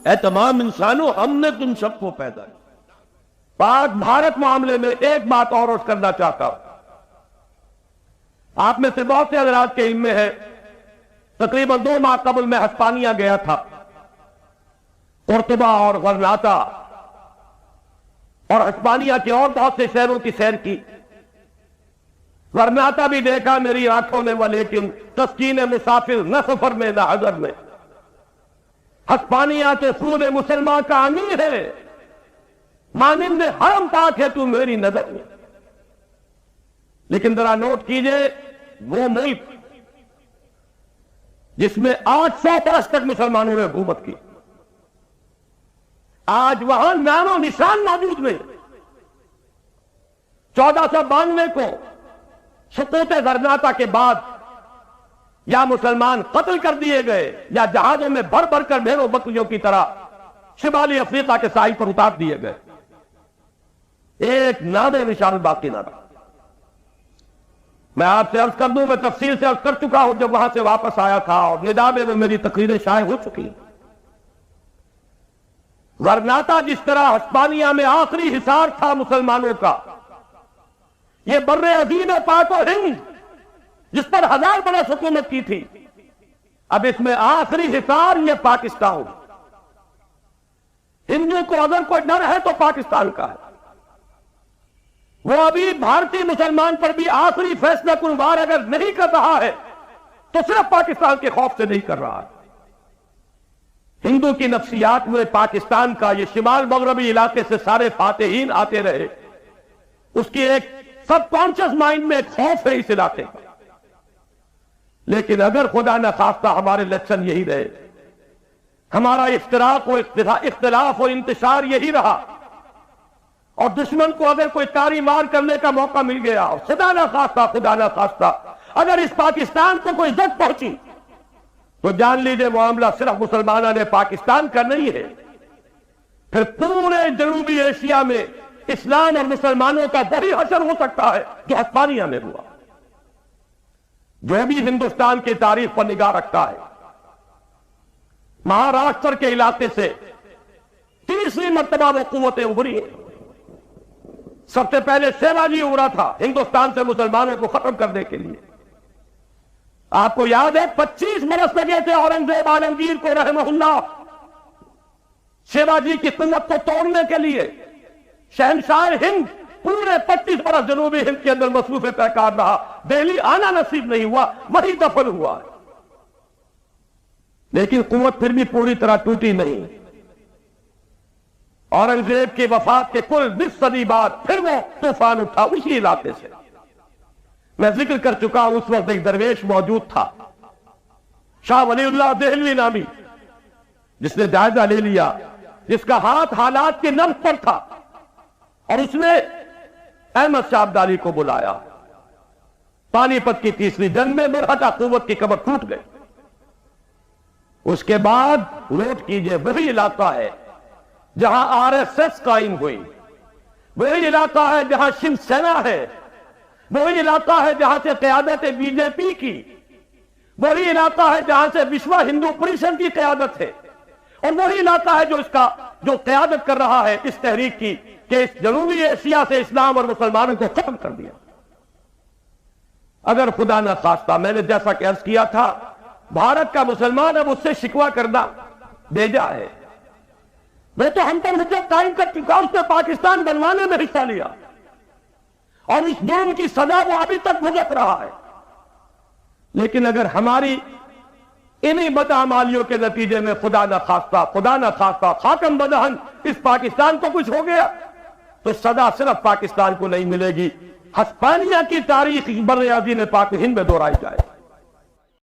اے تمام انسانوں ہم نے تم سب کو پیدا کیا۔ پاک بھارت معاملے میں ایک بات اور عرض کرنا چاہتا ہوں، آپ میں سے بہت سے حضرات کے علم میں ہے، تقریباً 2 ماہ قبل میں ہسپانیہ گیا تھا، قرطبہ اور غرناطہ اور ہسپانیہ کے اور بہت سے شہروں کی سیر کی۔ غرناطہ بھی دیکھا میری آنکھوں نے، لیکن تسکین مسافر نہ سفر میں نہ حضر میں۔ ہسپانیہ کے سود مسلمان کا امیر ہے، مانند حرم پاک ہے تو میری نظر میں۔ لیکن ذرا نوٹ کیجئے، وہ ملک جس میں 800 برس تک مسلمانوں نے حکومت کی، آج وہاں نام و نشان موجود نہیں۔ 1492 کو سقوط غرناطہ کے بعد یا مسلمان قتل کر دیے گئے یا جہازوں میں بھر بھر کر بھیڑوں بکریوں کی طرح شمالی افریقہ کے ساحل پر اتار دیے گئے، ایک نام نشان باقی نہ رہا۔ میں آپ سے عرض کر دوں، میں تفصیل سے عرض کر چکا ہوں جب وہاں سے واپس آیا تھا، اور ندامے میں میری تقریریں شائع ہو چکی۔ غرناطہ جس طرح ہسپانیہ میں آخری حصار تھا مسلمانوں کا، یہ بر عظیم پاک و ہند جس پر 1000 برس حکومت کی تھی، اب اس میں آخری حصار یہ پاکستان۔ ہندو کو اگر کوئی ڈر ہے تو پاکستان کا ہے۔ وہ ابھی بھارتی مسلمان پر بھی آخری فیصلہ کن وار اگر نہیں کر رہا ہے تو صرف پاکستان کے خوف سے نہیں کر رہا ہے۔ ہندو کی نفسیات میں پاکستان کا یہ شمال مغربی علاقے سے سارے فاتحین آتے رہے، اس کی ایک سب کانشس مائنڈ میں ایک خوف ہے اس علاقے کا۔ لیکن اگر خدا نہ خواستہ ہمارے الیکشن یہی رہے، ہمارا افتراق و اختلاف و انتشار یہی رہا، اور دشمن کو اگر کوئی تاری مار کرنے کا موقع مل گیا، اور خدا نہ خواستہ اگر اس پاکستان کو کوئی زد پہنچی، تو جان لیجئے معاملہ صرف مسلمانوں نے پاکستان کا نہیں ہے، پھر پورے جنوبی ایشیا میں اسلام اور مسلمانوں کا وہی حشر ہو سکتا ہے جو ہسپانیہ میں ہوا۔ جو بھی ہندوستان کی تاریخ پر نگاہ رکھتا ہے، مہاراشٹر کے علاقے سے تیسری مرتبہ وہ قوتیں ابھری ہیں۔ سب سے پہلے شیواجی ابھرا تھا ہندوستان سے مسلمانوں کو ختم کرنے کے لیے۔ آپ کو یاد ہے 25 برس لگے تھے اورنگزیب عالمگیر کو رحمہ اللہ شیواجی کی قوت کو توڑنے کے لیے۔ شہنشاہ ہند پورے 25 برس جنوبی ہند کے اندر مصروف پیکار رہا، دہلی آنا نصیب نہیں ہوا، وہی دفن ہوا۔ لیکن قوت پھر بھی پوری طرح ٹوٹی نہیں۔ اورنگزیب کی وفات کے کل 20 صدی بعد پھر وہ طوفان اٹھا اسی علاقے سے۔ میں ذکر کر چکا ہوں، اس وقت ایک درویش موجود تھا، شاہ ولی اللہ دہلوی نامی، جس نے جائزہ لے لیا، جس کا ہاتھ حالات کے نبض پر تھا، اور اس نے احمد شاہ ابدالی کو بلایا۔ پانی پت کی تیسری جنگ میں مرہٹہ قوت کی کمر ٹوٹ گئی۔ اس کے بعد نوٹ کیجئے، وہی علاقہ ہے جہاں RSS قائم ہوئی، وہی علاقہ ہے جہاں شیو سینا ہے، وہی علاقہ ہے جہاں سے قیادت BJP کی، وہی علاقہ ہے جہاں سے وشوا ہندو پریشد کی قیادت ہے، اور وہی علاقہ ہے جو قیادت کر رہا ہے اس تحریک کی کہ اس جنوبی ایشیا سے اسلام اور مسلمانوں کو ختم کر دیا۔ اگر خدا نہ خواستہ، میں نے جیسا کہ عرض کیا تھا، بھارت کا مسلمان اب اس سے شکوہ کرنا بیجا ہے۔ میں تو ہم پر حجت قائم کر چکا، اس نے پاکستان بنوانے میں حصہ لیا، اور اس جرم کی سزا وہ ابھی تک بھگت رہا ہے۔ لیکن اگر ہماری انہی بدعمالیوں کے نتیجے میں خدا نہ خواستہ خاکم بدہن اس پاکستان کو کچھ ہو گیا، تو سزا صرف پاکستان کو نہیں ملے گی، ہسپانیہ کی تاریخ بر اعظم پاک ہند میں دہرائی جائے۔